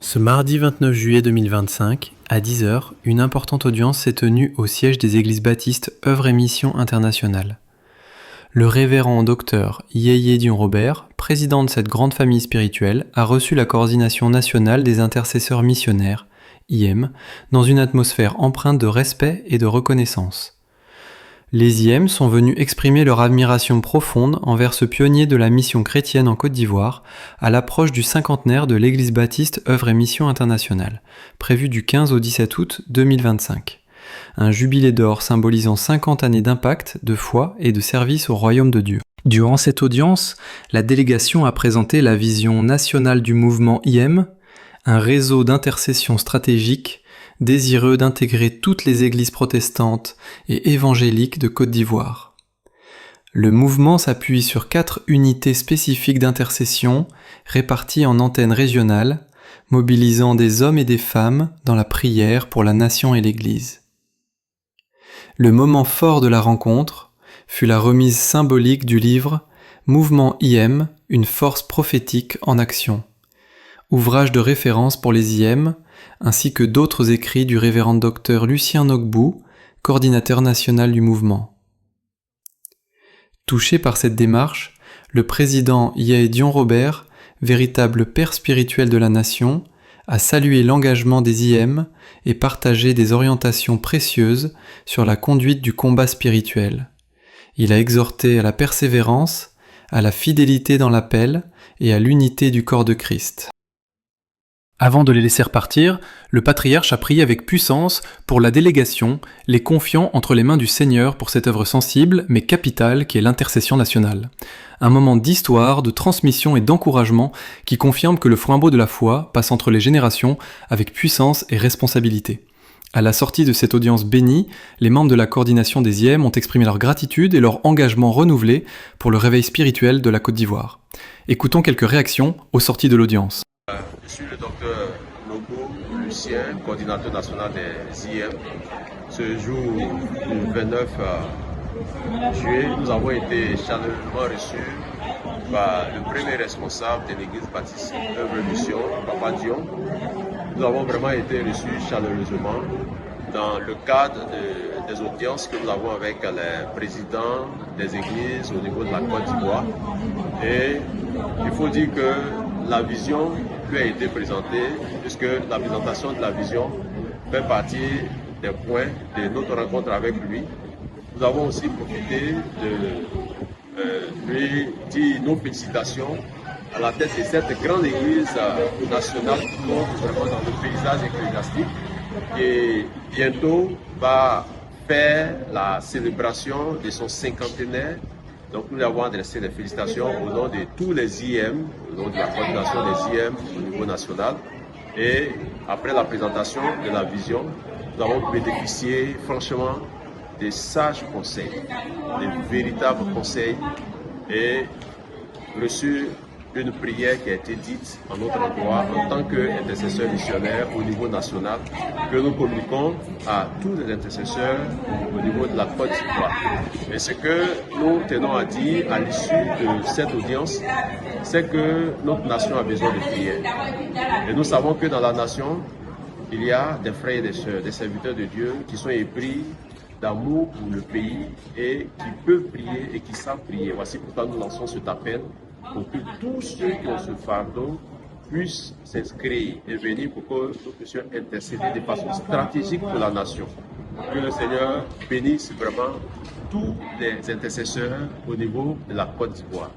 Ce mardi 29 juillet 2025, à 10 heures, une importante audience s'est tenue au siège des Églises baptistes Œuvre et Mission Internationale. Le révérend docteur Yeye Dion-Robert, président de cette grande famille spirituelle, a reçu la coordination nationale des intercesseurs missionnaires, IM, dans une atmosphère empreinte de respect et de reconnaissance. Les IM sont venus exprimer leur admiration profonde envers ce pionnier de la mission chrétienne en Côte d'Ivoire à l'approche du cinquantenaire de l'Église baptiste Œuvre et Mission Internationale, prévu du 15 au 17 août 2025. Un jubilé d'or symbolisant 50 années d'impact, de foi et de service au royaume de Dieu. Durant cette audience, la délégation a présenté la vision nationale du mouvement IM, un réseau d'intercession stratégique désireux d'intégrer toutes les églises protestantes et évangéliques de Côte d'Ivoire. Le mouvement s'appuie sur 4 unités spécifiques d'intercession réparties en antennes régionales, mobilisant des hommes et des femmes dans la prière pour la nation et l'Église. Le moment fort de la rencontre fut la remise symbolique du livre Mouvement IM, une force prophétique en action, ouvrage de référence pour les IM, ainsi que d'autres écrits du révérend docteur Lucien Nogbou, coordinateur national du mouvement. Touché par cette démarche, le président Yeye Dion-Robert, véritable père spirituel de la nation, a salué l'engagement des IM et partagé des orientations précieuses sur la conduite du combat spirituel. Il a exhorté à la persévérance, à la fidélité dans l'appel et à l'unité du corps de Christ. Avant de les laisser repartir, le patriarche a prié avec puissance pour la délégation, les confiant entre les mains du Seigneur pour cette œuvre sensible mais capitale qui est l'intercession nationale. Un moment d'histoire, de transmission et d'encouragement qui confirme que le flambeau de la foi passe entre les générations avec puissance et responsabilité. À la sortie de cette audience bénie, les membres de la coordination des IM ont exprimé leur gratitude et leur engagement renouvelé pour le réveil spirituel de la Côte d'Ivoire. Écoutons quelques réactions aux sorties de l'audience. Je suis le docteur Nogbou Lucien, coordinateur national des IM. Ce jour du 29 juillet, nous avons été chaleureusement reçus par le premier responsable de l'église baptiste Œuvre et Mission, Papa Dion. Nous avons vraiment été reçus chaleureusement dans le cadre des audiences que nous avons avec les présidents des églises au niveau de la Côte d'Ivoire. Et il faut dire que la vision lui a été présentée, puisque la présentation de la vision fait partie des points de notre rencontre avec lui. Nous avons aussi profité de lui dire nos félicitations à la tête de cette grande église nationale qui compte vraiment dans le paysage ecclésiastique, qui bientôt va faire la célébration de son cinquantenaire. Donc nous avons adressé les félicitations au nom de tous les IM, au nom de la coordination des IM au niveau national. Et après la présentation de la vision, nous avons bénéficié franchement des sages conseils, des véritables conseils et reçu une prière qui a été dite en notre endroit en tant qu'intercesseur missionnaire au niveau national, que nous communiquons à tous les intercesseurs au niveau de la Côte d'Ivoire. Et ce que nous tenons à dire à l'issue de cette audience, c'est que notre nation a besoin de prière. Et nous savons que dans la nation, il y a des frères et des sœurs, des serviteurs de Dieu qui sont épris d'amour pour le pays et qui peuvent prier et qui savent prier. Voici pourquoi nous lançons cet appel pour que tous ceux qui ont ce fardeau puissent s'inscrire et venir pour que nous puissions intercéder de façon stratégique pour la nation. Que le Seigneur bénisse vraiment tous les intercesseurs au niveau de la Côte d'Ivoire.